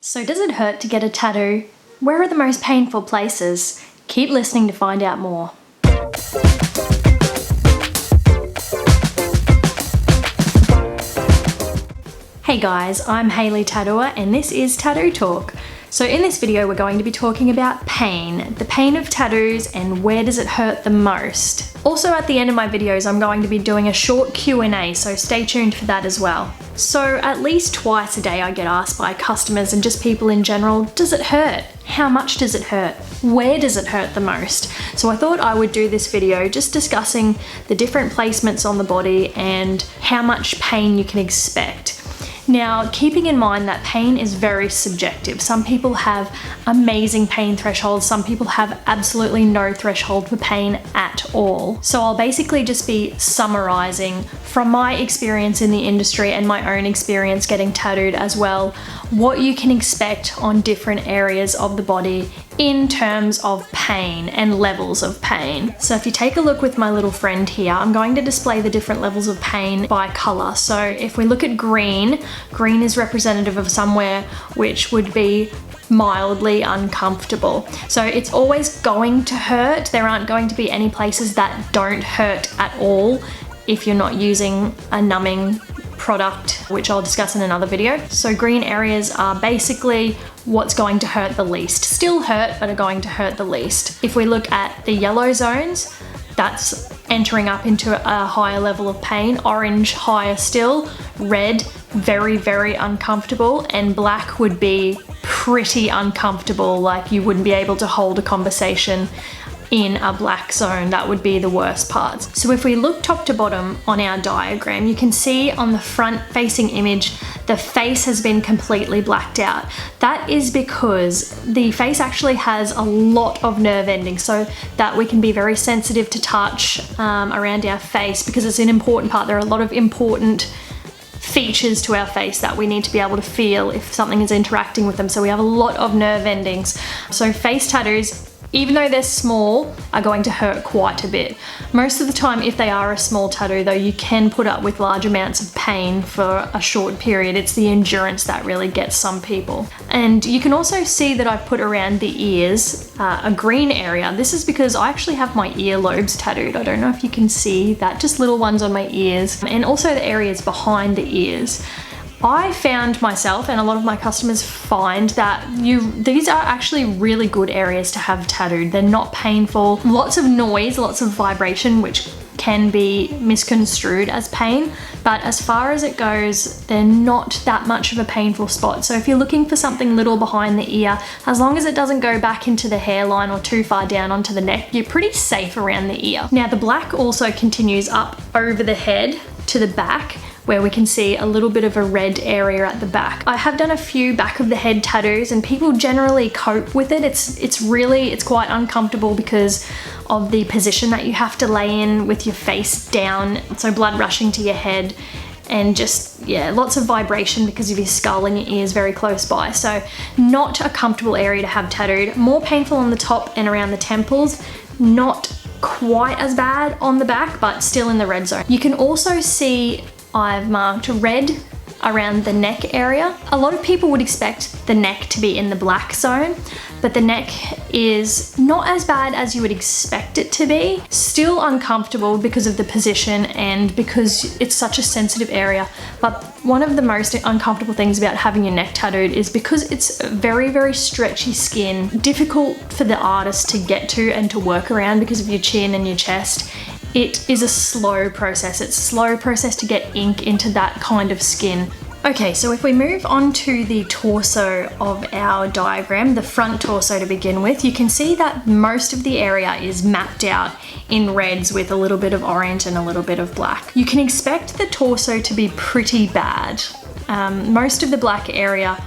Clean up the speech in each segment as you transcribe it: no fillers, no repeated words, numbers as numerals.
So does it hurt to get a tattoo? Where are the most painful places? Keep listening to find out more. Hey guys, I'm HAYLEE Tattooer and this is Tattoo Talk. So in this video we're going to be talking about pain, the pain of tattoos and where does it hurt the most. Also at the end of my videos I'm going to be doing a short Q&A, so stay tuned for that as well. So at least twice a day I get asked by customers and just people in general, does it hurt? How much does it hurt? Where does it hurt the most? So I thought I would do this video just discussing the different placements on the body and how much pain you can expect. Now, keeping in mind that pain is very subjective. Some people have amazing pain thresholds, some people have absolutely no threshold for pain at all. So I'll basically just be summarizing from my experience in the industry and my own experience getting tattooed as well, what you can expect on different areas of the body in terms of pain and levels of pain. So if you take a look with my little friend here, I'm going to display the different levels of pain by color. So if we look at green, green is representative of somewhere which would be mildly uncomfortable. So it's always going to hurt. There aren't going to be any places that don't hurt at all if you're not using a numbing product, which I'll discuss in another video. So green areas are basically what's going to hurt the least. Still hurt, but are going to hurt the least. If we look at the yellow zones, that's entering up into a higher level of pain. Orange, higher still. Red, very, very uncomfortable. And black would be pretty uncomfortable, like you wouldn't be able to hold a conversation in a black zone. That would be the worst parts. So if we look top to bottom on our diagram, you can see on the front facing image, the face has been completely blacked out. That is because the face actually has a lot of nerve endings, so that we can be very sensitive to touch around our face because it's an important part. There are a lot of important features to our face that we need to be able to feel if something is interacting with them. So we have a lot of nerve endings. So face tattoos, even though they're small, are going to hurt quite a bit. Most of the time, if they are a small tattoo though, you can put up with large amounts of pain for a short period. It's the endurance that really gets some people. And you can also see that I've put around the ears a green area. This is because I actually have my earlobes tattooed. I don't know if you can see that, just little ones on my ears, and also the areas behind the ears. I found myself, and a lot of my customers find, that these are actually really good areas to have tattooed. They're not painful, lots of noise, lots of vibration, which can be misconstrued as pain, but as far as it goes, they're not that much of a painful spot. So if you're looking for something little behind the ear, as long as it doesn't go back into the hairline or too far down onto the neck, you're pretty safe around the ear. Now the black also continues up over the head to the back, where we can see a little bit of a red area at the back. I have done a few back of the head tattoos and people generally cope with it. It's quite uncomfortable because of the position that you have to lay in with your face down, so blood rushing to your head, and just, yeah, lots of vibration because of your skull and your ears very close by. So not a comfortable area to have tattooed. More painful on the top and around the temples, not quite as bad on the back, but still in the red zone. You can also see I've marked red around the neck area. A lot of people would expect the neck to be in the black zone, but the neck is not as bad as you would expect it to be. Still uncomfortable because of the position and because it's such a sensitive area. But one of the most uncomfortable things about having your neck tattooed is because it's very, very stretchy skin, difficult for the artist to get to and to work around because of your chin and your chest. It is a slow process. It's a slow process to get ink into that kind of skin. Okay, so if we move on to the torso of our diagram, the front torso to begin with, you can see that most of the area is mapped out in reds with a little bit of orange and a little bit of black. You can expect the torso to be pretty bad. Most of the black area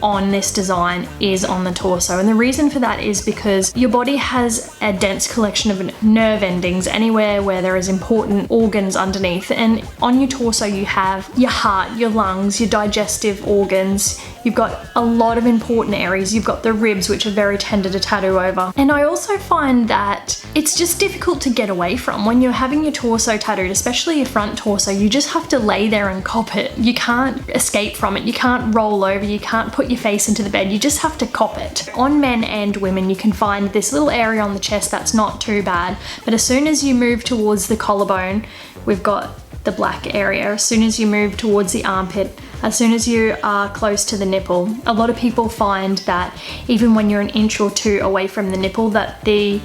on this design is on the torso, and the reason for that is because your body has a dense collection of nerve endings anywhere where there is important organs underneath, and on your torso you have your heart, your lungs, your digestive organs, You've got a lot of important areas. You've got the ribs, which are very tender to tattoo over. And I also find that it's just difficult to get away from. When you're having your torso tattooed, especially your front torso, you just have to lay there and cop it. You can't escape from it. You can't roll over. You can't put your face into the bed. You just have to cop it. On men and women, you can find this little area on the chest that's not too bad. But as soon as you move towards the collarbone, we've got the black area. As soon as you move towards the armpit, as soon as you are close to the nipple, a lot of people find that even when you're an inch or two away from the nipple, that the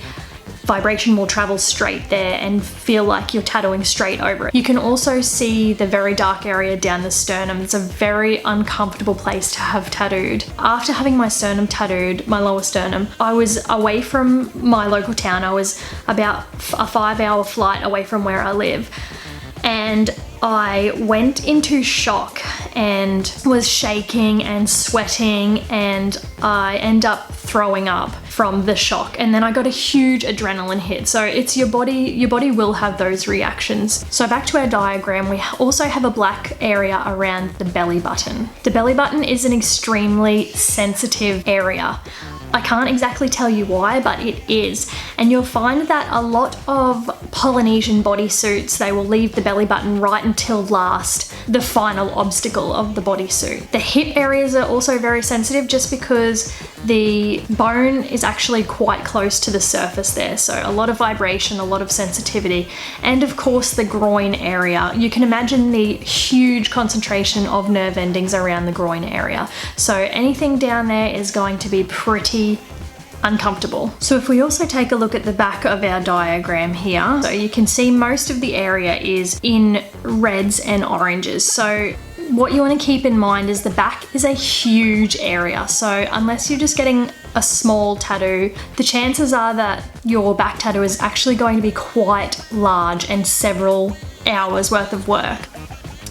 vibration will travel straight there and feel like you're tattooing straight over it. You can also see the very dark area down the sternum. It's a very uncomfortable place to have tattooed. After having my sternum tattooed, my lower sternum, I was away from my local town. I was about a 5-hour flight away from where I live. And I went into shock and was shaking and sweating, and I end up throwing up from the shock. And then I got a huge adrenaline hit. So it's your body will have those reactions. So back to our diagram, we also have a black area around the belly button. The belly button is an extremely sensitive area. I can't exactly tell you why, but it is. And you'll find that a lot of Polynesian bodysuits, they will leave the belly button right until last, the final obstacle of the bodysuit. The hip areas are also very sensitive just because the bone is actually quite close to the surface there. So a lot of vibration, a lot of sensitivity. And of course the groin area. You can imagine the huge concentration of nerve endings around the groin area. So anything down there is going to be pretty uncomfortable. So if we also take a look at the back of our diagram here, so you can see most of the area is in reds and oranges. So what you want to keep in mind is the back is a huge area. So unless you're just getting a small tattoo, the chances are that your back tattoo is actually going to be quite large and several hours worth of work.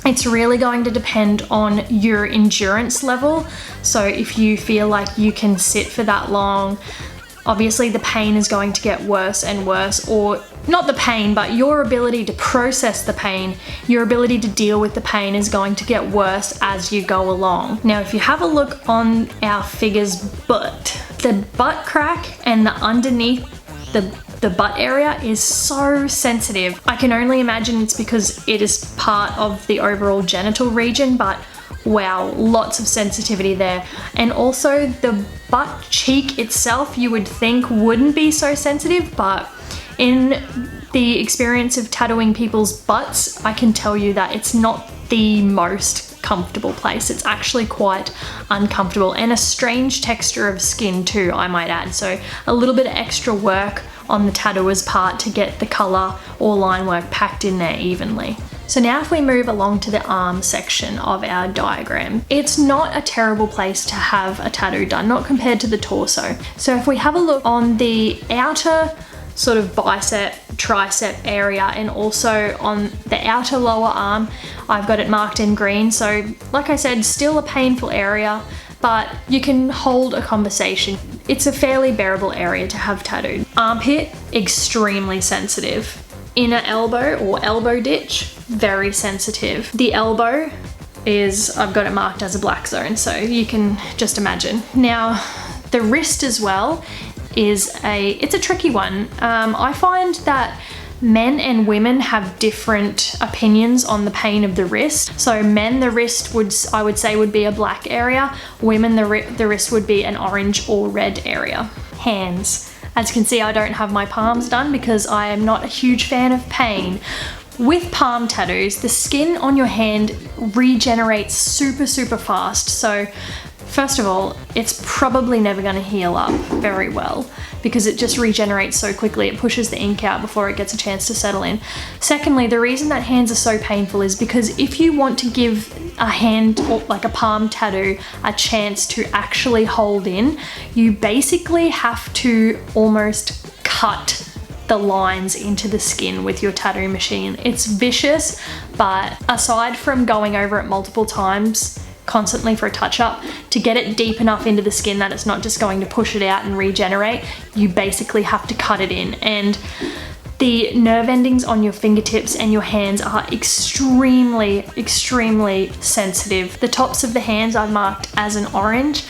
It's really going to depend on your endurance level. So if you feel like you can sit for that long, obviously the pain is going to get worse and worse, or not the pain, but your ability to process the pain, your ability to deal with the pain is going to get worse as you go along. Now, if you have a look on our figure's butt, the butt crack and the underneath the butt area is so sensitive. I can only imagine it's because it is part of the overall genital region, but wow, lots of sensitivity there. And also the butt cheek itself, you would think wouldn't be so sensitive, but in the experience of tattooing people's butts, I can tell you that it's not the most comfortable place. It's actually quite uncomfortable, and a strange texture of skin too, I might add. So a little bit of extra work on the tattooer's part to get the color or line work packed in there evenly. So now if we move along to the arm section of our diagram, it's not a terrible place to have a tattoo done, not compared to the torso. So if we have a look on the outer sort of bicep, tricep area, and also on the outer lower arm, I've got it marked in green. So like I said, still a painful area, but you can hold a conversation. It's a fairly bearable area to have tattooed. Armpit, extremely sensitive. Inner elbow or elbow ditch, very sensitive. The elbow is, I've got it marked as a black zone, so you can just imagine. Now, the wrist as well is it's a tricky one. I find that men and women have different opinions on the pain of the wrist. So men, the wrist I would say would be a black area. Women, the wrist would be an orange or red area. Hands. As you can see, I don't have my palms done because I am not a huge fan of pain. With palm tattoos, the skin on your hand regenerates super, super fast. So first of all, it's probably never going to heal up very well because it just regenerates so quickly. It pushes the ink out before it gets a chance to settle in. Secondly, the reason that hands are so painful is because if you want to give a hand or like a palm tattoo a chance to actually hold in, you basically have to almost cut the lines into the skin with your tattoo machine. It's vicious, but aside from going over it multiple times constantly for a touch-up, to get it deep enough into the skin that it's not just going to push it out and regenerate, you basically have to cut it in. And The nerve endings on your fingertips and your hands are extremely, extremely sensitive. The tops of the hands I've marked as an orange.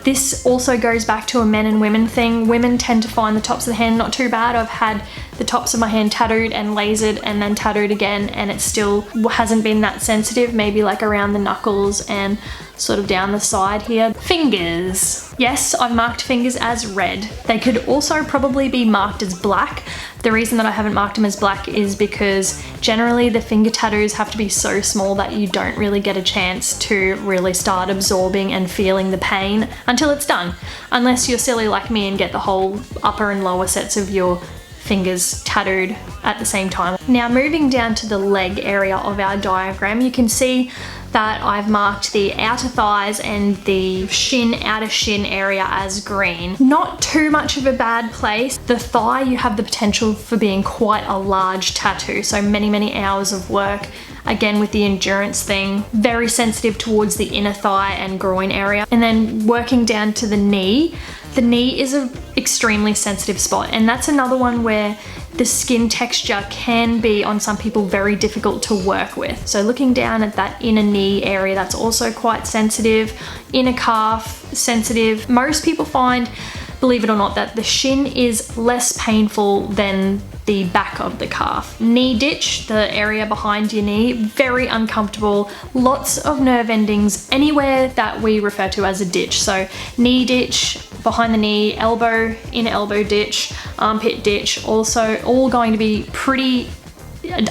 This also goes back to a men and women thing. Women tend to find the tops of the hand not too bad. I've had the tops of my hand tattooed and lasered and then tattooed again, and it still hasn't been that sensitive, maybe like around the knuckles and sort of down the side here. Fingers. Yes, I've marked fingers as red. They could also probably be marked as black. The reason that I haven't marked them as black is because generally the finger tattoos have to be so small that you don't really get a chance to really start absorbing and feeling the pain until it's done. Unless you're silly like me and get the whole upper and lower sets of your fingers tattooed at the same time. Now moving down to the leg area of our diagram, you can see that I've marked the outer thighs and the outer shin area as green. Not too much of a bad place. The thigh, you have the potential for being quite a large tattoo, so many hours of work. Again, with the endurance thing, very sensitive towards the inner thigh and groin area. And then working down to the knee is an extremely sensitive spot, and that's another one where the skin texture can be on some people very difficult to work with. So looking down at that inner knee area, that's also quite sensitive. Inner calf, sensitive. Most people find, believe it or not, that the shin is less painful than the back of the calf. Knee ditch, the area behind your knee, very uncomfortable. Lots of nerve endings anywhere that we refer to as a ditch. So knee ditch, behind the knee, elbow, inner elbow ditch, armpit ditch, also all going to be pretty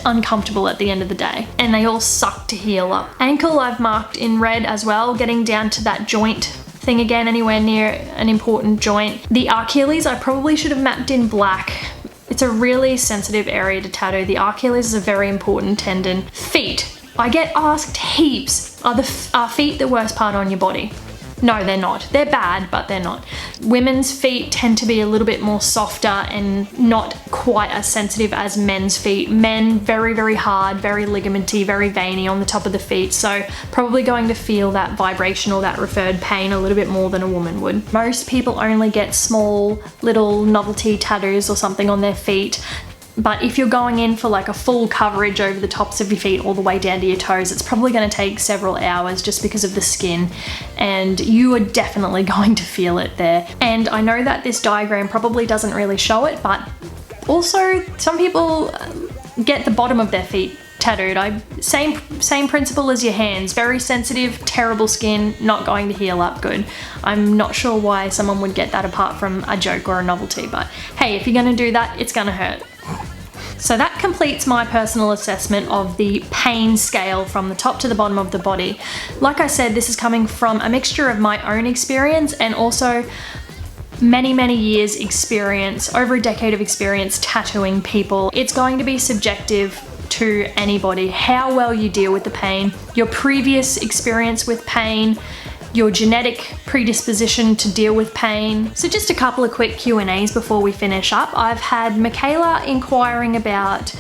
uncomfortable at the end of the day, and they all suck to heal up. Ankle I've marked in red as well, getting down to that joint thing again, anywhere near an important joint. The Achilles I probably should have mapped in black. It's a really sensitive area to tattoo. The Achilles is a very important tendon. Feet. I get asked heaps, are feet the worst part on your body? No, they're not. They're bad, but they're not. Women's feet tend to be a little bit more softer and not quite as sensitive as men's feet. Men, very hard, very ligamenty, very veiny on the top of the feet, so probably going to feel that vibration or that referred pain a little bit more than a woman would. Most people only get small little novelty tattoos or something on their feet. But if you're going in for like a full coverage over the tops of your feet all the way down to your toes, it's probably going to take several hours just because of the skin, and you are definitely going to feel it there. And I know that this diagram probably doesn't really show it, but also some people get the bottom of their feet tattooed. Same principle as your hands. Very sensitive, terrible skin, not going to heal up good. I'm not sure why someone would get that apart from a joke or a novelty, but hey, if you're going to do that, it's going to hurt. So that completes my personal assessment of the pain scale from the top to the bottom of the body. Like I said, this is coming from a mixture of my own experience and also many years experience, over a decade of experience tattooing people. It's going to be subjective to anybody, how well you deal with the pain, your previous experience with pain, your genetic predisposition to deal with pain. So just a couple of quick Q&As before we finish up. I've had Michaela inquiring about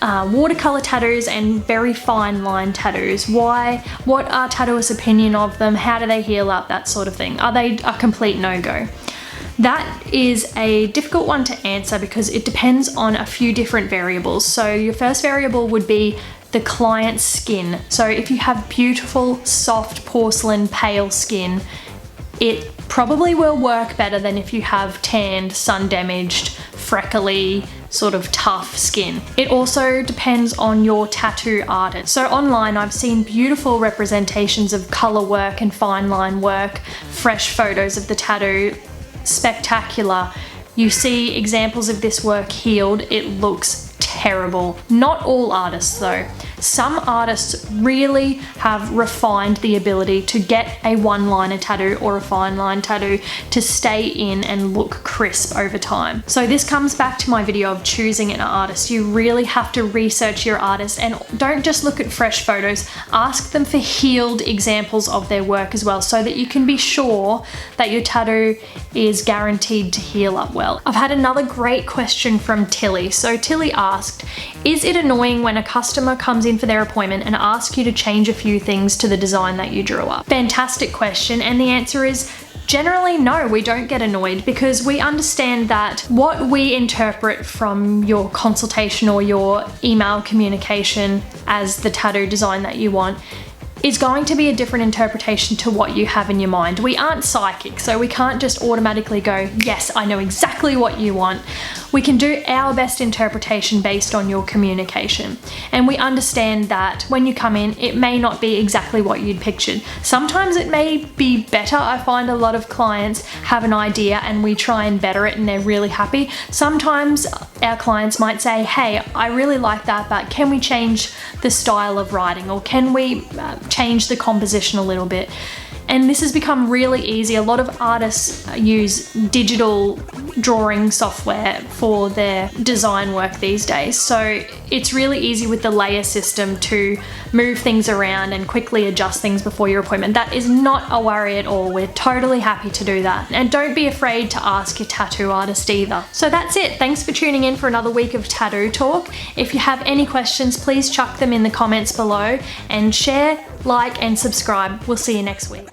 watercolor tattoos and very fine line tattoos. Why? What are tattooists' opinion of them? How do they heal up? That sort of thing. Are they a complete no-go? That is a difficult one to answer because it depends on a few different variables. So your first variable would be the client's skin. So if you have beautiful, soft, porcelain, pale skin, it probably will work better than if you have tanned, sun-damaged, freckly, sort of tough skin. It also depends on your tattoo artist. So online I've seen beautiful representations of color work and fine line work, fresh photos of the tattoo, spectacular. You see examples of this work healed, it looks terrible. Not all artists though. Some artists really have refined the ability to get a one-liner tattoo or a fine line tattoo to stay in and look crisp over time. So this comes back to my video of choosing an artist. You really have to research your artist and don't just look at fresh photos. Ask them for healed examples of their work as well so that you can be sure that your tattoo is guaranteed to heal up well. I've had another great question from Tilly. So Tilly asked, is it annoying when a customer comes in for their appointment and asks you to change a few things to the design that you drew up? Fantastic question, and the answer is Generally, no, we don't get annoyed because we understand that what we interpret from your consultation or your email communication as the tattoo design that you want is going to be a different interpretation to what you have in your mind. We aren't psychic, so we can't just automatically go, yes, I know exactly what you want. We can do our best interpretation based on your communication. And we understand that when you come in, it may not be exactly what you'd pictured. Sometimes it may be better. I find a lot of clients have an idea and we try and better it and they're really happy. Sometimes our clients might say, hey, I really like that, but can we change the style of writing, or can we change the composition a little bit? And this has become really easy. A lot of artists use digital drawing software for their design work these days. So it's really easy with the layer system to move things around and quickly adjust things before your appointment. That is not a worry at all. We're totally happy to do that. And don't be afraid to ask your tattoo artist either. So that's it. Thanks for tuning in for another week of Tattoo Talk. If you have any questions, please chuck them in the comments below and share, like, and subscribe. We'll see you next week.